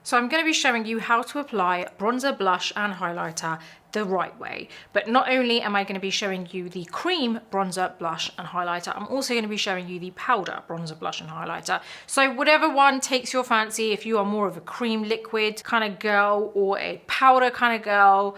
So I'm going to be showing you how to apply bronzer, blush and highlighter the right way. But not only am I going to be showing you the cream bronzer, blush and highlighter, I'm also going to be showing you the powder bronzer, blush and highlighter. So whatever one takes your fancy, if you are more of a cream liquid kind of girl or a powder kind of girl,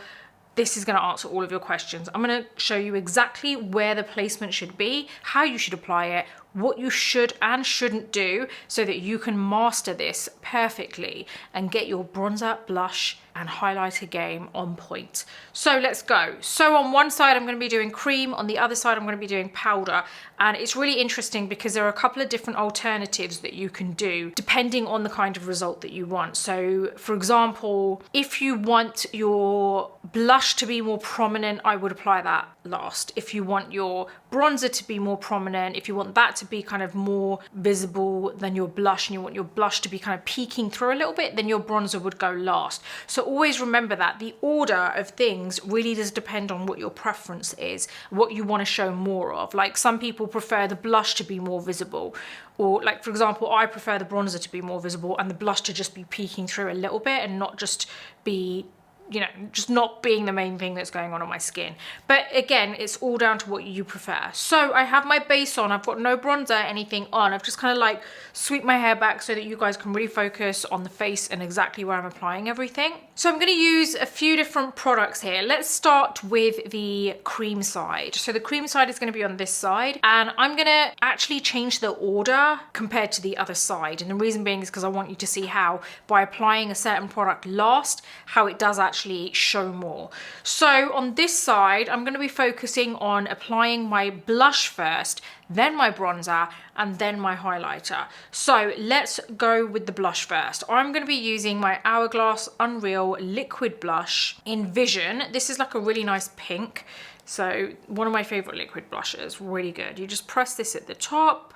this is going to answer all of your questions. I'm going to show you exactly where the placement should be, how you should apply it, what you should and shouldn't do so that you can master this perfectly and get your bronzer, blush and highlighter game on point. So let's go. So on one side I'm going to be doing cream, on the other side I'm going to be doing powder, and it's really interesting because there are a couple of different alternatives that you can do depending on the kind of result that you want. So for example, if you want your blush to be more prominent, I would apply that last. If you want your bronzer to be more prominent, if you want that to be kind of more visible than your blush and you want your blush to be kind of peeking through a little bit, then your bronzer would go last. So always remember that the order of things really does depend on what your preference is, what you want to show more of. Like some people prefer the blush to be more visible, or like for example, I prefer the bronzer to be more visible and the blush to just be peeking through a little bit and not just be, you know, just not being the main thing that's going on my skin. But again, it's all down to what you prefer. So I have my base on, I've got no bronzer, anything on. I've just kind of like sweep my hair back so that you guys can really focus on the face and exactly where I'm applying everything. So I'm going to use a few different products here. Let's start with the cream side. So the cream side is going to be on this side, and I'm going to actually change the order compared to the other side. And the reason being is because I want you to see how by applying a certain product last, how it does actually show more. So on this side, I'm going to be focusing on applying my blush first, then my bronzer, and then my highlighter. So let's go with the blush first. I'm going to be using my Hourglass Unreal liquid blush in Vision. This is like a really nice pink. So one of my favorite liquid blushes, really good. You just press this at the top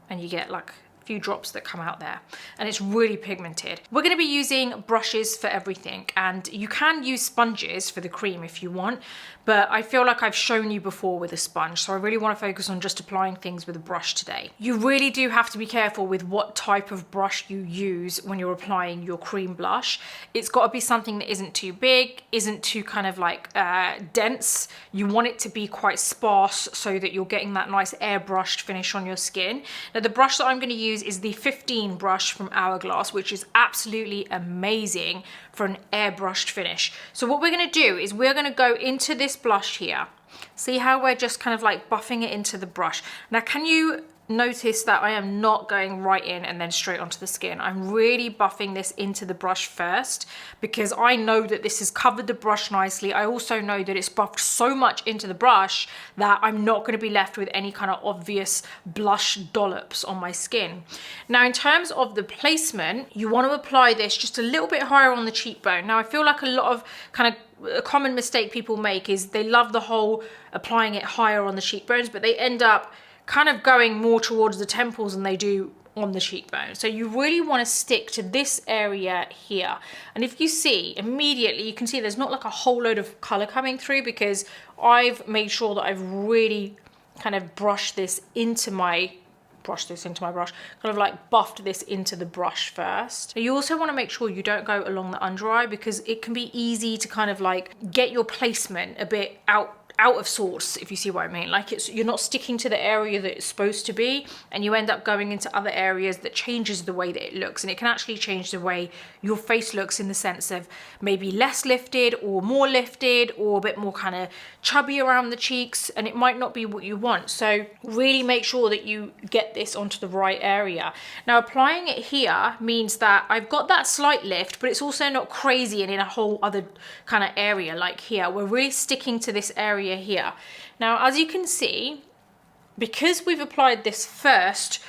and you get like few drops that come out there, and it's really pigmented. We're going to be using brushes for everything, and you can use sponges for the cream if you want, but I feel like I've shown you before with a sponge, so I really want to focus on just applying things with a brush today. You really do have to be careful with what type of brush you use when you're applying your cream blush. It's got to be something that isn't too big, isn't too kind of like dense. You want it to be quite sparse so that you're getting that nice airbrushed finish on your skin. Now the brush that I'm going to use is the 15 brush from Hourglass, which is absolutely amazing for an airbrushed finish. So what we're going to do is we're going to go into this blush here. See how we're just kind of like buffing it into the brush. Now can you notice that I am not going right in and then straight onto the skin? I'm really buffing this into the brush first because I know that this has covered the brush nicely. I also know that it's buffed so much into the brush that I'm not going to be left with any kind of obvious blush dollops on my skin. Now in terms of the placement, you want to apply this just a little bit higher on the cheekbone. Now I feel like a lot of kind of a common mistake people make is they love the whole applying it higher on the cheekbones, but they end up kind of going more towards the temples than they do on the cheekbone. So you really want to stick to this area here. And if you see immediately, you can see there's not like a whole load of color coming through because I've made sure that I've really kind of brushed this into my brush, kind of like buffed this into the brush first. You also want to make sure you don't go along the under eye because it can be easy to kind of like get your placement a bit out of sorts, if you see what I mean. Like you're not sticking to the area that it's supposed to be, and you end up going into other areas that changes the way that it looks, and it can actually change the way your face looks in the sense of maybe less lifted or more lifted or a bit more kind of chubby around the cheeks, and it might not be what you want. So really make sure that you get this onto the right area. Now applying it here means that I've got that slight lift, but it's also not crazy and in a whole other kind of area like here. We're really sticking to this area here. Now as you can see, because we've applied this first,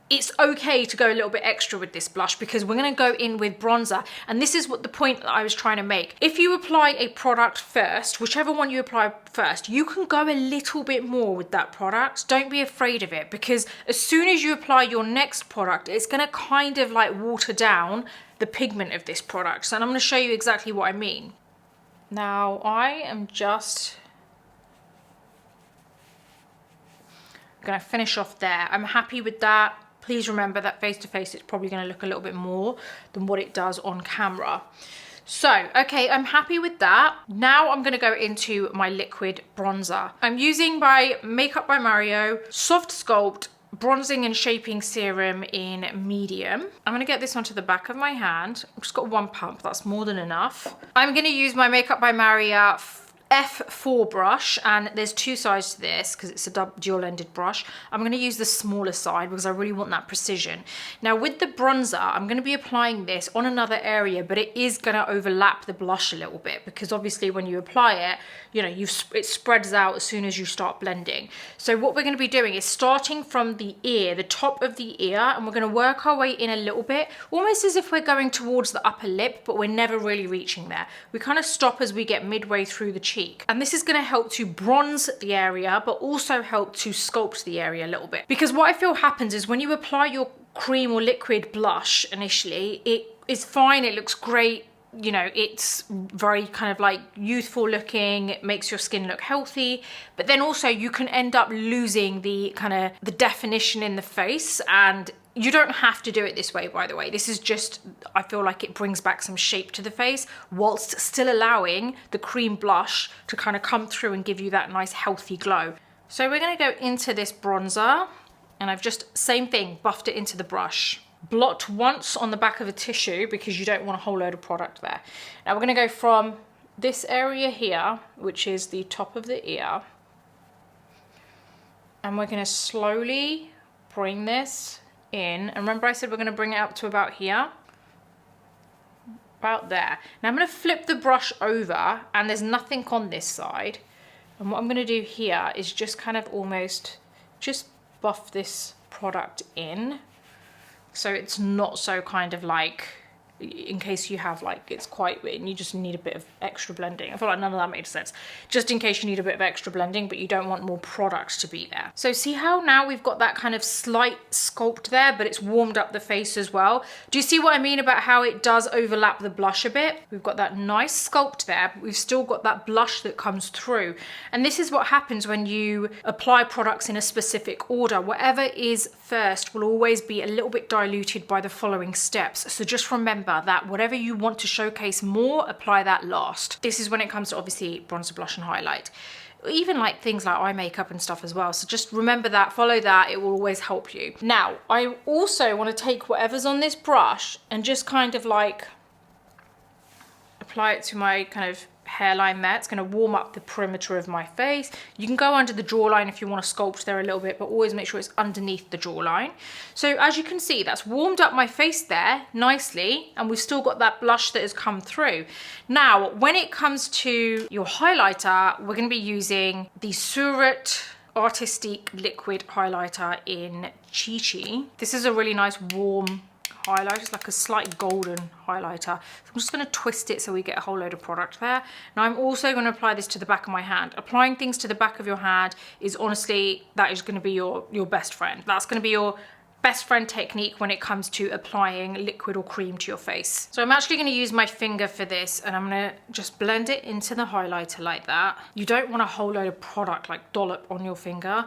it's okay to go a little bit extra with this blush because we're going to go in with bronzer, and this is what the point that I was trying to make. If you apply a product first, whichever one you apply first, you can go a little bit more with that product. Don't be afraid of it, because as soon as you apply your next product, it's going to kind of like water down the pigment of this product. So I'm going to show you exactly what I mean. Now I am just gonna finish off there. I'm happy with that. please remember that face to face it's probably going to look a little bit more than what it does on camera. So, okay, I'm happy with that. Now I'm gonna go into my liquid bronzer. I'm using by Mario SoftSculpt Bronzing and Shaping Serum in medium. I'm gonna get this onto the back of my hand. I've just got one pump, that's more than enough. I'm gonna use my by Mario F4 brush, and there's two sides to this because it's a dual-ended brush. I'm going to use the smaller side because I really want that precision. Now with the bronzer, I'm going to be applying this on another area, but it is going to overlap the blush a little bit because obviously when you apply it, you know, it spreads out as soon as you start blending. So what we're going to be doing is starting from the ear, the top of the ear, and we're going to work our way in a little bit, almost as if we're going towards the upper lip, but we're never really reaching there. We kind of stop as we get midway through the cheek. And this is going to help to bronze the area, but also help to sculpt the area a little bit. Because what I feel happens is when you apply your cream or liquid blush initially, it is fine, it looks great, you know, it's very kind of like youthful looking, it makes your skin look healthy, but then also you can end up losing the kind of the definition in the face. And you don't have to do it this way, by the way. This is just, I feel like it brings back some shape to the face whilst still allowing the cream blush to kind of come through and give you that nice healthy glow. So we're gonna go into this bronzer, and I've just, same thing, buffed it into the brush. Blot once on the back of a tissue because you don't want a whole load of product there. Now we're gonna go from this area here, which is the top of the ear, and we're gonna slowly bring this in. And remember I said we're going to bring it up to about here, about there. Now I'm going to flip the brush over, and there's nothing on this side, and what I'm going to do here is just kind of almost just buff this product in so it's not so kind of like, in case you have like, it's quite, and you just need a bit of extra blending. I feel like none of that made sense. Just in case you need a bit of extra blending, but you don't want more product to be there. So see how now we've got that kind of slight sculpt there, but it's warmed up the face as well. Do you see what I mean about how it does overlap the blush a bit? We've got that nice sculpt there, but we've still got that blush that comes through. And this is what happens when you apply products in a specific order. Whatever is first will always be a little bit diluted by the following steps. So just remember that whatever you want to showcase more, apply that last. This is when it comes to obviously bronzer, blush and highlight. Even like things like eye makeup and stuff as well. So just remember that, follow that, it will always help you. Now, I also want to take whatever's on this brush and just kind of like apply it to my kind of hairline there. It's going to warm up the perimeter of my face. You can go under the jawline if you want to sculpt there a little bit, but always make sure it's underneath the jawline. So as you can see, that's warmed up my face there nicely, and we've still got that blush that has come through. Now, when it comes to your highlighter, we're going to be using the Surratt Artistique liquid highlighter in Chi. This is a really nice warm highlight. It's like a slight golden highlighter. So I'm just going to twist it so we get a whole load of product there. Now I'm also going to apply this to the back of my hand. Applying things to the back of your hand is honestly, that is going to be your best friend. That's going to be your best friend technique when it comes to applying liquid or cream to your face. So I'm actually going to use my finger for this, and I'm going to just blend it into the highlighter like that. You don't want a whole load of product like dollop on your finger.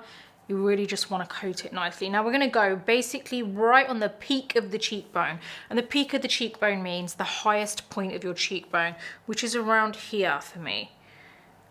You really just want to coat it nicely. Now we're going to go basically right on the peak of the cheekbone. And the peak of the cheekbone means the highest point of your cheekbone, which is around here for me.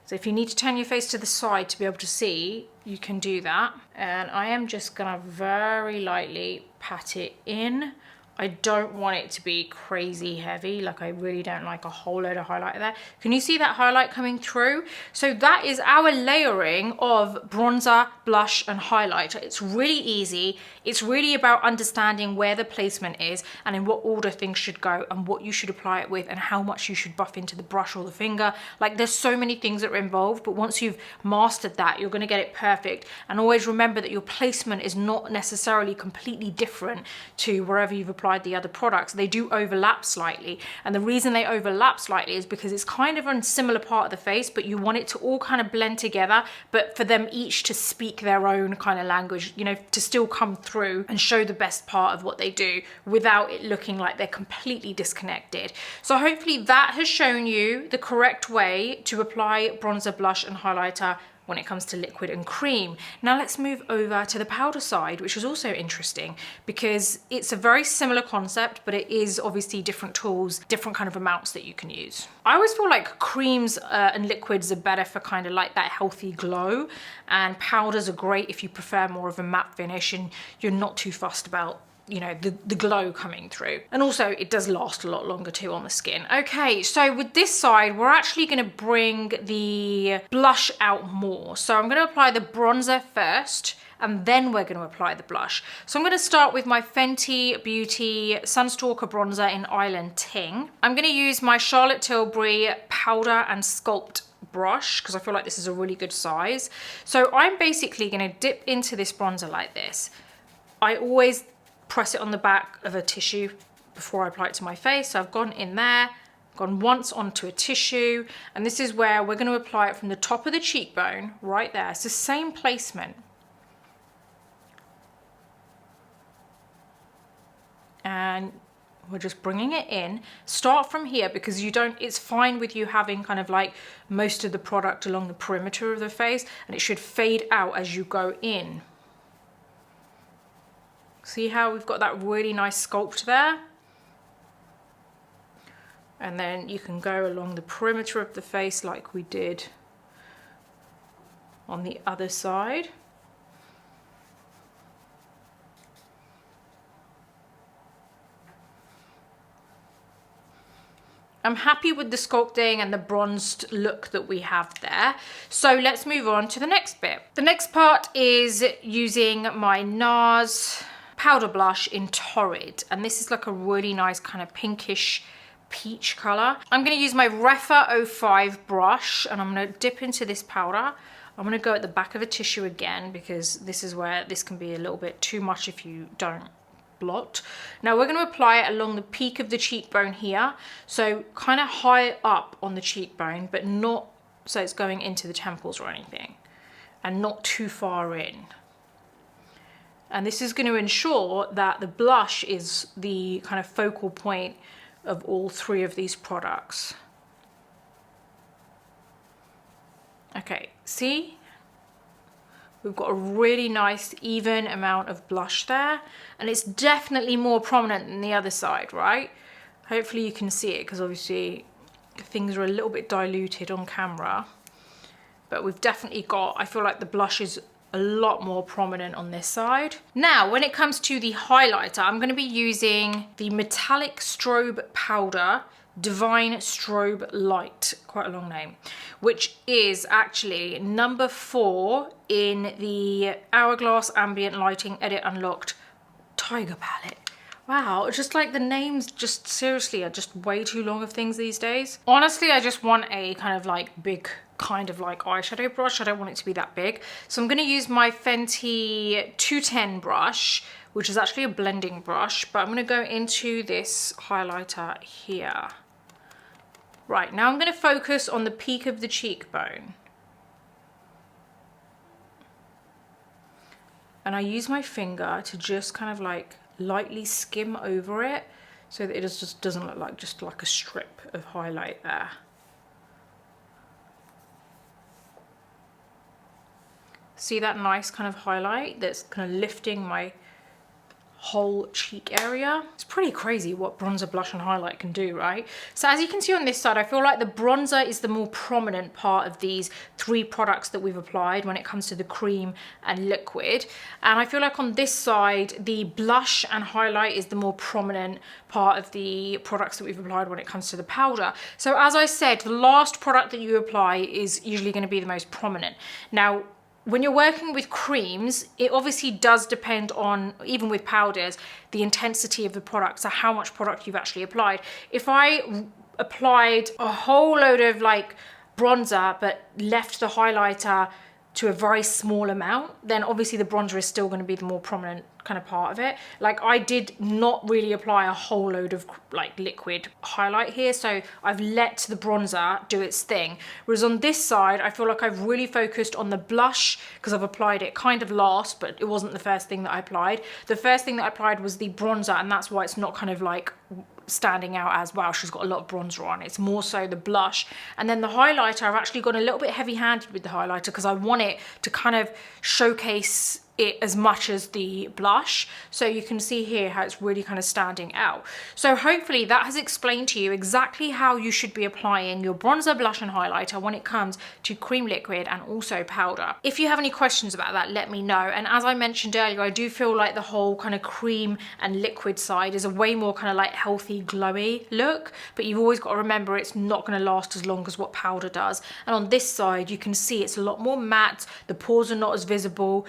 So if you need to turn your face to the side to be able to see, you can do that. And I am just going to very lightly pat it in. I don't want it to be crazy heavy, like I really don't like a whole load of highlight there. Can you see that highlight coming through? So that is our layering of bronzer, blush and highlighter. It's really easy. It's really about understanding where the placement is and in what order things should go and what you should apply it with and how much you should buff into the brush or the finger. Like there's so many things that are involved, but once you've mastered that, you're going to get it perfect. And always remember that your placement is not necessarily completely different to wherever you've applied the other products. They do overlap slightly, and the reason they overlap slightly is because it's kind of a similar part of the face, but you want it to all kind of blend together, but for them each to speak their own kind of language, you know, to still come through and show the best part of what they do without it looking like they're completely disconnected. So hopefully that has shown you the correct way to apply bronzer, blush and highlighter when it comes to liquid and cream. Now let's move over to the powder side, which is also interesting because it's a very similar concept, but it is obviously different tools, different kind of amounts that you can use. I always feel like creams and liquids are better for kind of like that healthy glow, and powders are great if you prefer more of a matte finish and you're not too fussed about, you know, the glow coming through. And also it does last a lot longer too on the skin. Okay, so with this side, we're actually gonna bring the blush out more. So I'm gonna apply the bronzer first, and then we're gonna apply the blush. So I'm gonna start with my Fenty Beauty Sunstalk'r bronzer in Island Ting. I'm gonna use my Charlotte Tilbury powder and sculpt brush because I feel like this is a really good size. So I'm basically gonna dip into this bronzer like this. I always press it on the back of a tissue before I apply it to my face. So I've gone in there, gone once onto a tissue, and this is where we're going to apply it from the top of the cheekbone, right there. It's the same placement. And we're just bringing it in. Start from here because it's fine with you having kind of like most of the product along the perimeter of the face, and it should fade out as you go in. See how we've got that really nice sculpt there? And then you can go along the perimeter of the face like we did on the other side. I'm happy with the sculpting and the bronzed look that we have there. So let's move on to the next bit. The next part is using my NARS powder blush in Torrid, and this is like a really nice kind of pinkish peach color. I'm going to use my Rephr 05 brush, and I'm going to dip into this powder. I'm going to go at the back of a tissue again because this is where this can be a little bit too much if you don't blot. Now we're going to apply it along the peak of the cheekbone here, so kind of high up on the cheekbone, but not so it's going into the temples or anything, and not too far in. And this is going to ensure that the blush is the kind of focal point of all three of these products. Okay, see? We've got a really nice even amount of blush there, and it's definitely more prominent than the other side, right? Hopefully you can see it because obviously things are a little bit diluted on camera, but we've definitely got, I feel like the blush is a lot more prominent on this side. Now, when it comes to the highlighter, I'm going to be using the Metallic Strobe Powder Divine Strobe Light, quite a long name, which is actually number 4 in the Hourglass Ambient Lighting Edit Unlocked Tiger Palette. Wow, just like the names just seriously are just way too long of things these days. Honestly, I just want a kind of like big kind of like eyeshadow brush. I don't want it to be that big. So I'm going to use my Fenty 210 brush, which is actually a blending brush, but I'm going to go into this highlighter here. Right, now I'm going to focus on the peak of the cheekbone. And I use my finger to just kind of like lightly skim over it so that it just doesn't look like just like a strip of highlight there. See that nice kind of highlight that's kind of lifting my whole cheek area? It's pretty crazy what bronzer, blush and highlight can do, right? So as you can see on this side, I feel like the bronzer is the more prominent part of these 3 products that we've applied when it comes to the cream and liquid. And I feel like on this side, the blush and highlight is the more prominent part of the products that we've applied when it comes to the powder. So as I said, the last product that you apply is usually going to be the most prominent. Now, when you're working with creams, it obviously does depend on, even with powders, the intensity of the product, so how much product you've actually applied. If I applied a whole load of like bronzer but left the highlighter to a very small amount, then obviously the bronzer is still going to be the more prominent kind of part of it. Like I did not really apply a whole load of like liquid highlight here, so I've let the bronzer do its thing. Whereas on this side, I feel like I've really focused on the blush because I've applied it kind of last, but it wasn't the first thing that I applied. The first thing that I applied was the bronzer, and that's why it's not kind of like standing out as, wow, she's got a lot of bronzer on. It's more so the blush. And then the highlighter, I've actually gone a little bit heavy-handed with the highlighter because I want it to kind of showcase it as much as the blush. So you can see here how it's really kind of standing out. So hopefully that has explained to you exactly how you should be applying your bronzer, blush and highlighter when it comes to cream liquid and also powder. If you have any questions about that, let me know. And as I mentioned earlier, I do feel like the whole kind of cream and liquid side is a way more kind of like healthy, glowy look, but you've always got to remember it's not going to last as long as what powder does. And on this side, you can see it's a lot more matte, the pores are not as visible.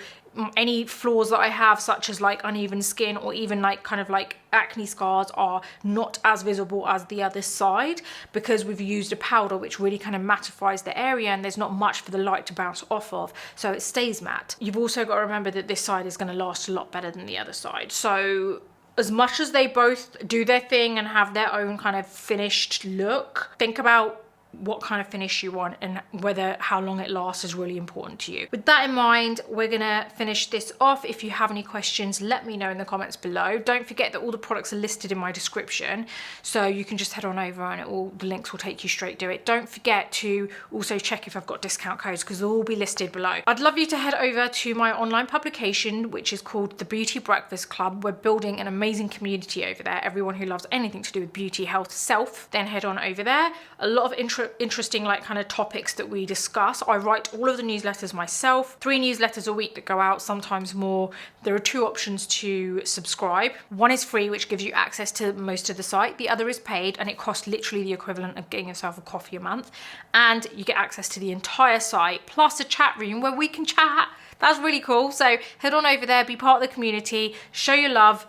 Any flaws that I have, such as like uneven skin or even like kind of like acne scars, are not as visible as the other side because we've used a powder which really kind of mattifies the area and there's not much for the light to bounce off of, so it stays matte. You've also got to remember that this side is going to last a lot better than the other side. So as much as they both do their thing and have their own kind of finished look, think about what kind of finish you want and whether how long it lasts is really important to you. With that in mind, we're gonna finish this off. If you have any questions, let me know in the comments below. Don't forget that all the products are listed in my description, so you can just head on over and the links will take you straight to it. Don't forget to also check if I've got discount codes because they'll all be listed below. I'd love you to head over to my online publication, which is called the Beauty Breakfast Club. We're building an amazing community over there. Everyone who loves anything to do with beauty, health, self, then head on over there. A lot of interesting like kind of topics that we discuss. I write all of the newsletters myself, 3 newsletters a week that go out, sometimes more. There are 2 options to subscribe. One is free, which gives you access to most of the site. The other is paid and it costs literally the equivalent of getting yourself a coffee a month, and you get access to the entire site plus a chat room where we can chat. That's really cool. So head on over there, be part of the community, show your love,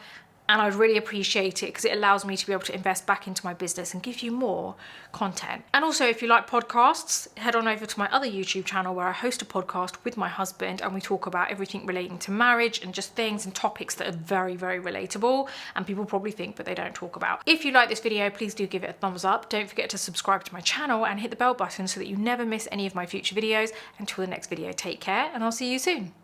and I'd really appreciate it because it allows me to be able to invest back into my business and give you more content. And also, if you like podcasts, head on over to my other YouTube channel where I host a podcast with my husband and we talk about everything relating to marriage and just things and topics that are very, very relatable and people probably think but they don't talk about. If you like this video, please do give it a thumbs up. Don't forget to subscribe to my channel and hit the bell button so that you never miss any of my future videos. Until the next video, take care and I'll see you soon.